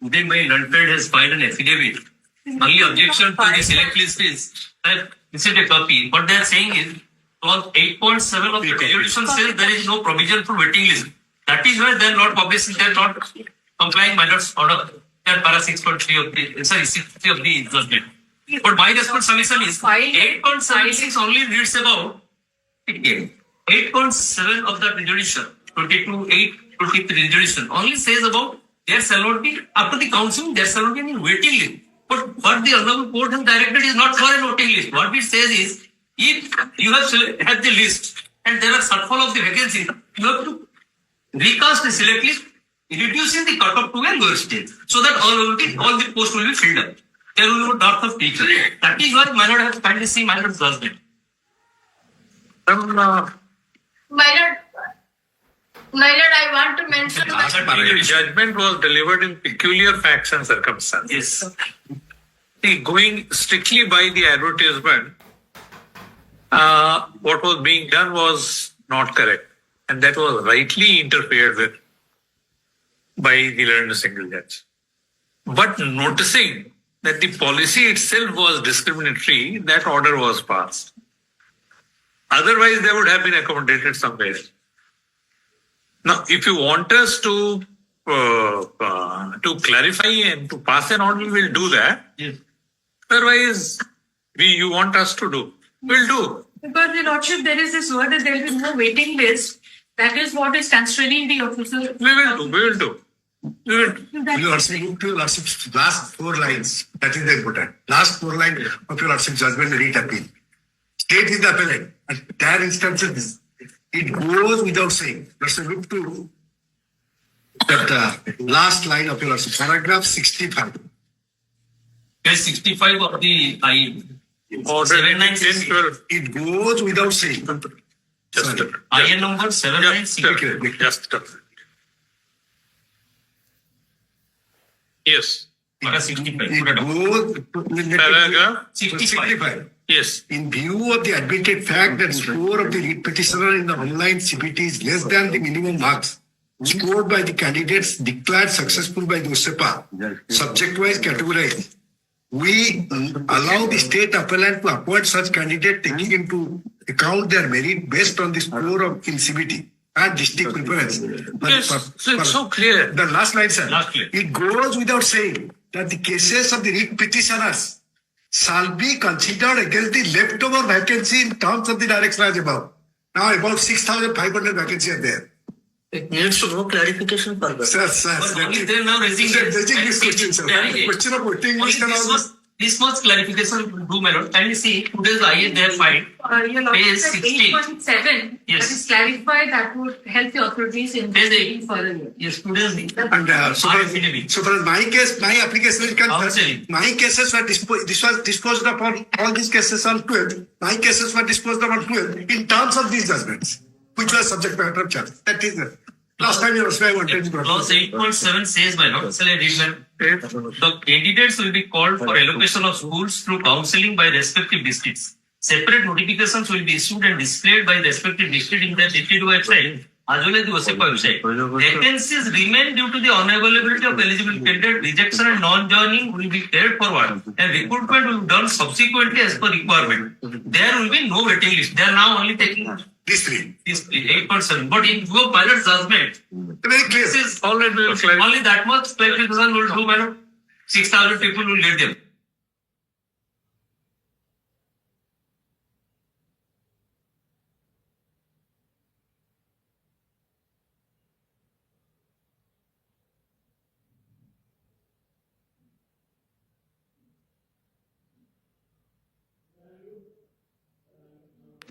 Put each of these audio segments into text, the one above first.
Today my learned has filed an affidavit. Only objection to the select list is that this is a copy. What they are saying is, clause 8.7 of the resolution says there is no provision for waiting list. That is why they are not publishing, they are not complying by that order. That para 6.3 of the, sorry, 6.3 of the judgment. But my response submission is 8.76 only reads about 8.7 of that resolution, 22.8.23 resolution only says about there shall not be, after the counseling, there shall not be any waiting list. But what the honorable court has directed is not for a waiting list. What it says is, if you have the list and there are shortfall of the vacancy, you have to recast the select list, reducing the cutoff to a lower stage, so that all the posts will be filled up. There will be no dearth of teachers. That is what my lord has kindly seen my lord's judgment. My lord, I want to mention that The judgment was delivered in peculiar facts and circumstances. Yes. See, going strictly by the advertisement, what was being done was not correct, and that was rightly interfered with by the learned single judge. But noticing that the policy itself was discriminatory, that order was passed. Otherwise, they would have been accommodated somewhere. Now, if you want us to clarify and to pass an order, we'll do that. Yes. Otherwise, you want us to do, we'll do. Because the Lordship, there is this word that there will be no waiting list. That is what is constraining the officer. We will do. Your Lordship, look to your Lordship's last 4 lines. That is the important. Last 4 lines of your Lordship's judgment, read appeal. State is the appellant. At their instances, it goes without saying. Lordship, look to that last line of your Lordship, paragraph 65. Page 65 of the I. Order 7960. 12. It goes without saying. Just IN number 7960. Just yes. Para 65. It goes Paragraph 65. yes. In view of the admitted fact that score of the lead petitioner in the online CPT is less than the minimum marks scored by the candidates declared successful by the USEPA, subject-wise categorized, we allow the state appellant to appoint such candidate taking into account their merit based on the score of in CBT and district preference. Yes, so it's so clear. The last line, sir. Last line. It goes without saying that the cases of the lead petitioners shall be considered against the leftover vacancy in terms of the direction as above. Now about 6,500 vacancies are there. It needs to know clarification further. Sir. But only they are now raising This question, sir. Question of voting list and all this. This much clarification will do, my lord. Can you see today's IS they have filed? Your Page Lordship, 16. 8.7, Yes. that is clarified, that would help the authorities in Page taking 8. further. Yes, today's And so far as my case, my application can Counseling. my cases were disposed upon all these cases on 12. My cases were disposed upon 12 in terms of these judgments, which was subject matter of charge. That is the last time you were I wanted to Clause 8.7 says, my lord, shall I read, my lord? The candidates will be called for allocation of schools through counseling by respective districts. Separate notifications will be issued and displayed by the respective district in the district website as well as the OSEPA website. Vacancies remain due to the unavailability of eligible candidate. Rejection and non-joining will be carried forward and recruitment will be done subsequently as per requirement. There will be no waiting list. They are now only taking these 3. this 8.7. But in view of my lord's judgment, Very clear. this is Already will clarify. only that much clarification will do, madam. 6,000 people will lead them.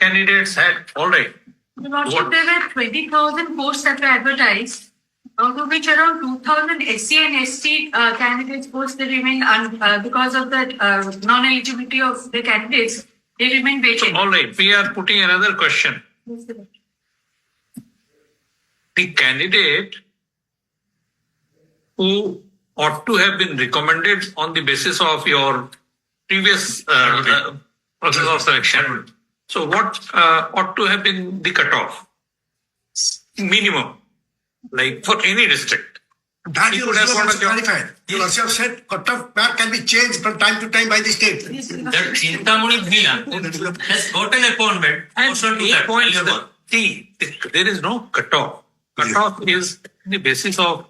Candidates had all right. Your Lordship, there were 20,000 posts that were advertised, out of which around 2,000 SC and ST candidates posts they remain because of the non-eligibility of the candidates, they remain vacant. All right. We are putting another question. Yes, sir. The candidate who ought to have been recommended on the basis of your previous process of selection. So what ought to have been the cutoff? Minimum, like for any district. That He you could have also got a have job. clarified. You also have said cut-off mark can be changed from time to time by the state. That Chintamani Bhila has got an appointment. And pursuant to he that points earlier that, one. see, there is no cutoff. Cutoff is the basis of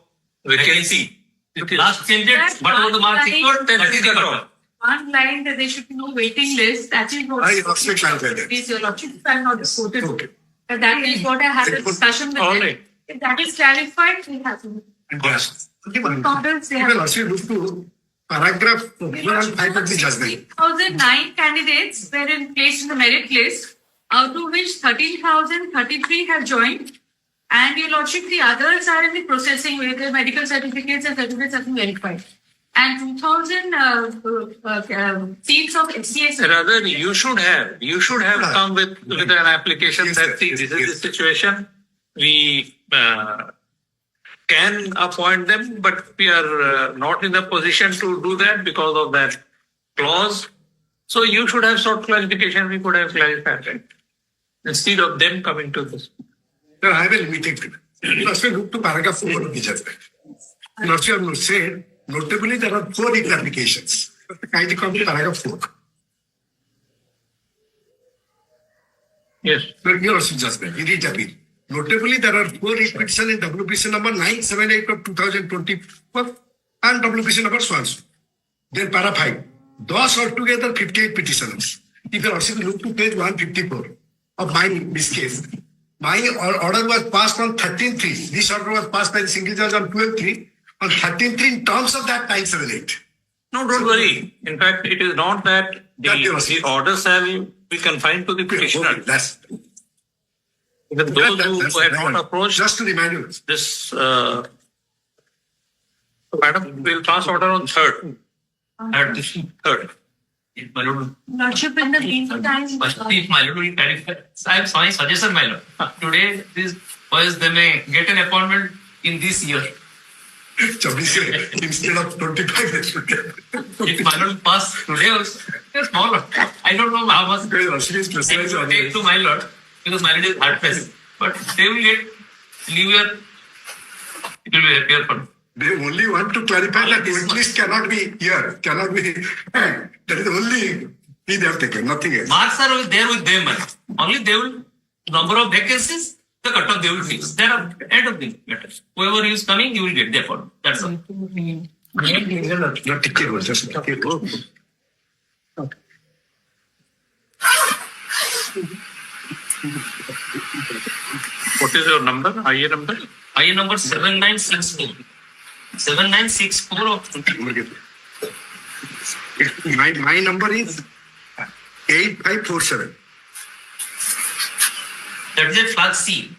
vacancy. It is Last changed it, whatever the mark equal, that is the cutoff. One line that there should be no waiting list. That is what. I also clarified that. Please, Your Lordship, if I'm not quoted. Okay. That is what I had a discussion with All them. right. If that is clarified, we have to. Yes. Concordance, they You have. will also look to paragraph 4 and 5 of the judgment. 3,009 candidates were placed in the merit list, out of which 13,033 have joined. And Your Lordship, the others are in the processing where the medical certificates and certificates have been verified. And 2,000 seats of SCS. Rather, you should have come with an application Yes, that, sir. see, Yes, this is yes. the situation. We can appoint them, but we are not in a position to do that because of that clause. So you should have sought clarification. We could have clarified it instead of them coming to this. Sir, I will imitate it. You also look to paragraph 4 of the judgment. You also have said, notably, there are 4 reclarifications. Kindly come to paragraph 4. Yes. You also judgment. You read the appeal. Notably, there are 4 repetitions in WPC number 978 of 2024 and WPC number so and so. Then para 5. Thus altogether 58 petitioners. If you also look to page 154 of this case, my order was passed on 13-3. This order was passed by the single judge on 12-3. On 13-3 in terms of that 978. No, don't worry. In fact, it is not that the order shall be confined to the petitioner. Okay, that's Even those who had not approached just to remind you. this, madam, will pass order on third. Third. If my lord, Lordship, in the meantime. but if my lord will clarify, I have my suggestion, my lord. Today, this boys, they may get an appointment in this year. Instead of 25, they should get. If my lord pass today, also, it's small. I don't know how much Rashid is I will take to my lord because my lord is hard pressed. But they will get leave here. It will be happier for them. They only want to clarify that at least cannot be here, cannot be. That is the only thing they have taken, nothing else. Marks are there with them. Man. Only they will number of vacancies. The cutoff they will fix. They are end of the matter. Whoever is coming, you will get there for. That's all. Not ticket was just ticket. What is your number? IA number? IA number 7964. 7964 of My number is 8547. that is a flag C.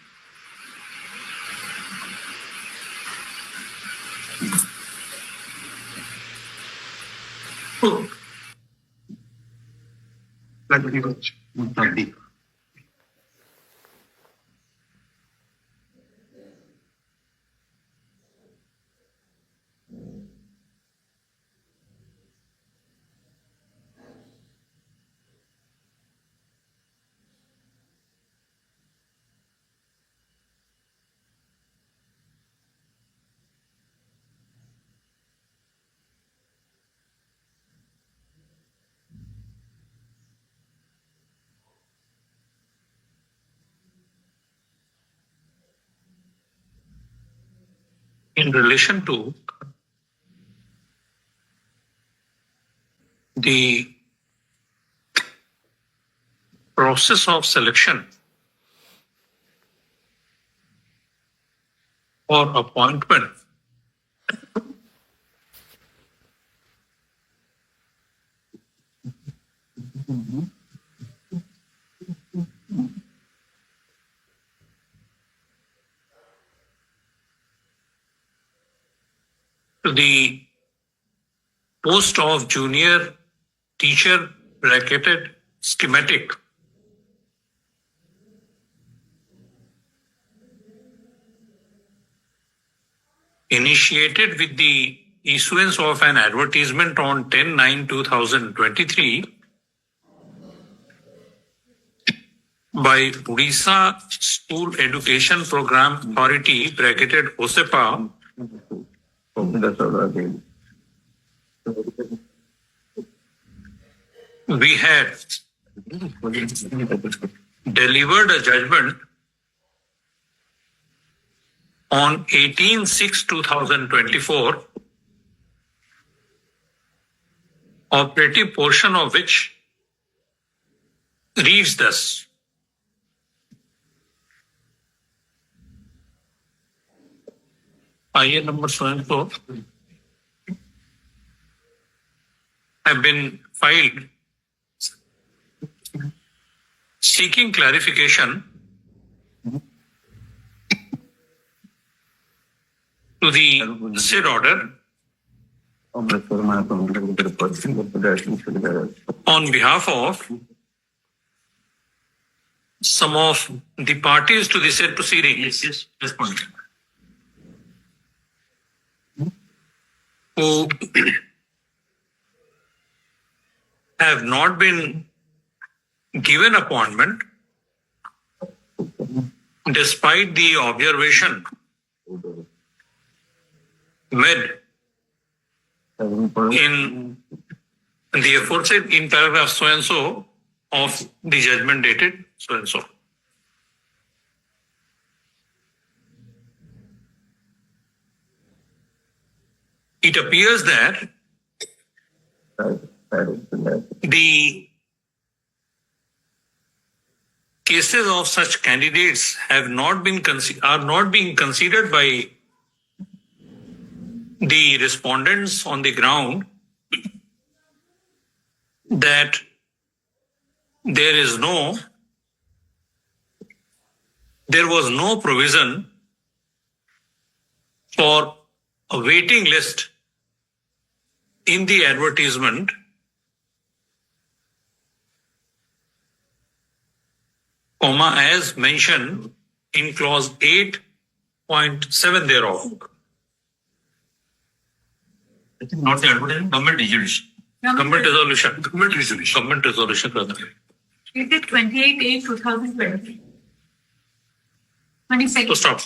In relation to the process of selection or appointment to the post of junior teacher bracketed schematic initiated with the issuance of an advertisement on 10/9/2023 by Odisha School Education Program Authority bracketed OSEPA We had delivered a judgment on 18/6/2024, operative portion of which reads thus. IN number so and so have been filed seeking clarification to the said order on behalf of some of the parties to the said proceedings. Yes, respond. Who have not been given appointment despite the observation made in the aforesaid in paragraph so and so of the judgment dated so and so. It appears that the cases of such candidates have not been are not being considered by the respondents on the ground that there was no provision for a waiting list in the advertisement comma as mentioned in clause 8.7 thereof. It is not the advertisement, government resolution. Government resolution. Government resolution. Government resolution rather. It is 28/8/2020. 22nd. So stop.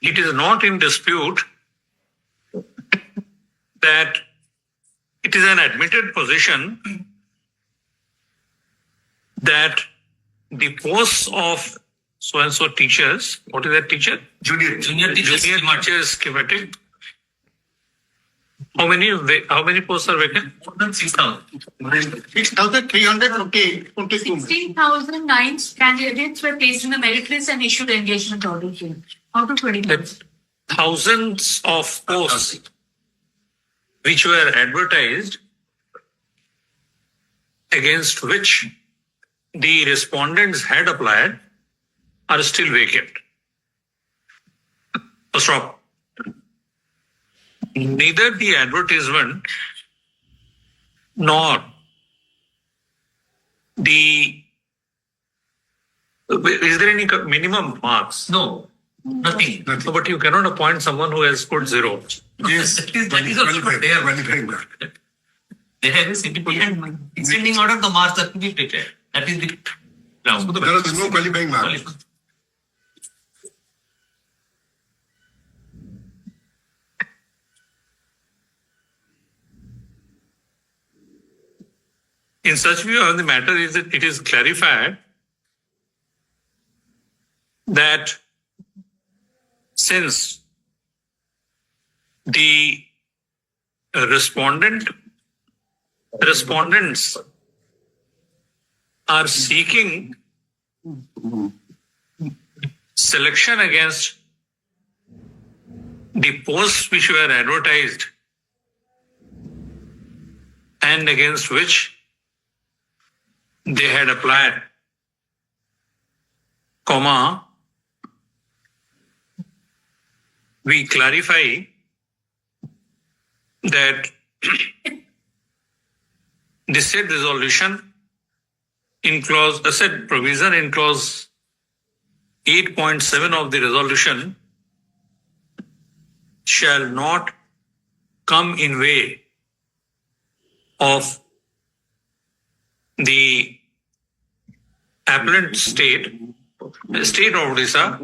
It is not in dispute that it is an admitted position that the posts of so and so teachers, what is that teacher? Junior. Junior teachers, Junior teachers schematic. How many posts are vacant? more than 6,000. 6,342. 16,009 candidates were placed in the merit list and issued engagement orders out of 20,000. Thousands of posts which were advertised against which the respondents had applied are still vacant. So stop. Neither the advertisement nor the is there any minimum marks? No, nothing. No, but you cannot appoint someone who has put 0. Yes. That is also not there. Qualifying mark. They have a significant descending order, the marks that to be taken. That is the ground. There is no qualifying mark. In such view, the matter is that it is clarified that since the respondents are seeking selection against the posts which were advertised and against which they had applied, comma, we clarify that the said resolution in clause, said provision in clause 8.7 of the resolution shall not come in way of the appellant state of Odisha,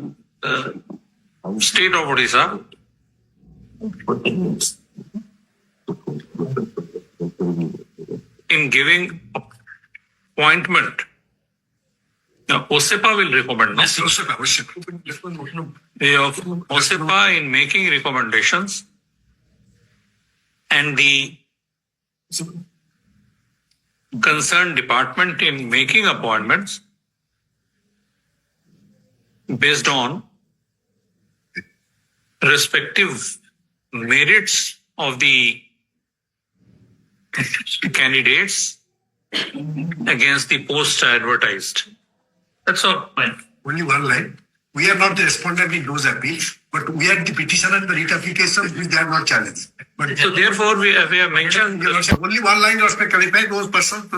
in giving appointment, now OSEPA will recommend. No? Yes, Osepa. OSEPA in making recommendations and the concerned department in making appointments based on respective merits of the candidates against the post advertised. That's all. Only one line. We are not the respondent in those appeals, but we are the petitioner in the writ applications which they are not challenged. But So therefore, we have mentioned only one line was clarified. Those persons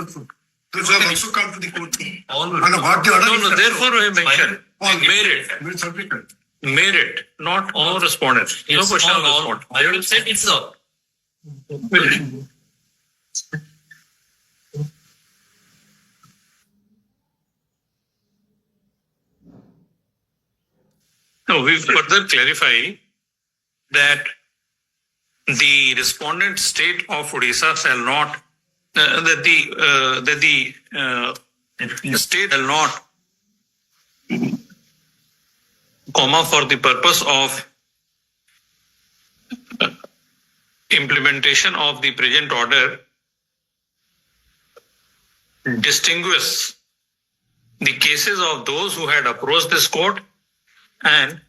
those have also come to the court. All And what the other no. Therefore, we have mentioned all merit, subsequent. merit, not all respondents. No It's question of all. respondent. I will say it's all. No, we further clarify that the respondent state of Odisha shall not that the state shall not comma for the purpose of implementation of the present order distinguish the cases of those who had approached this court and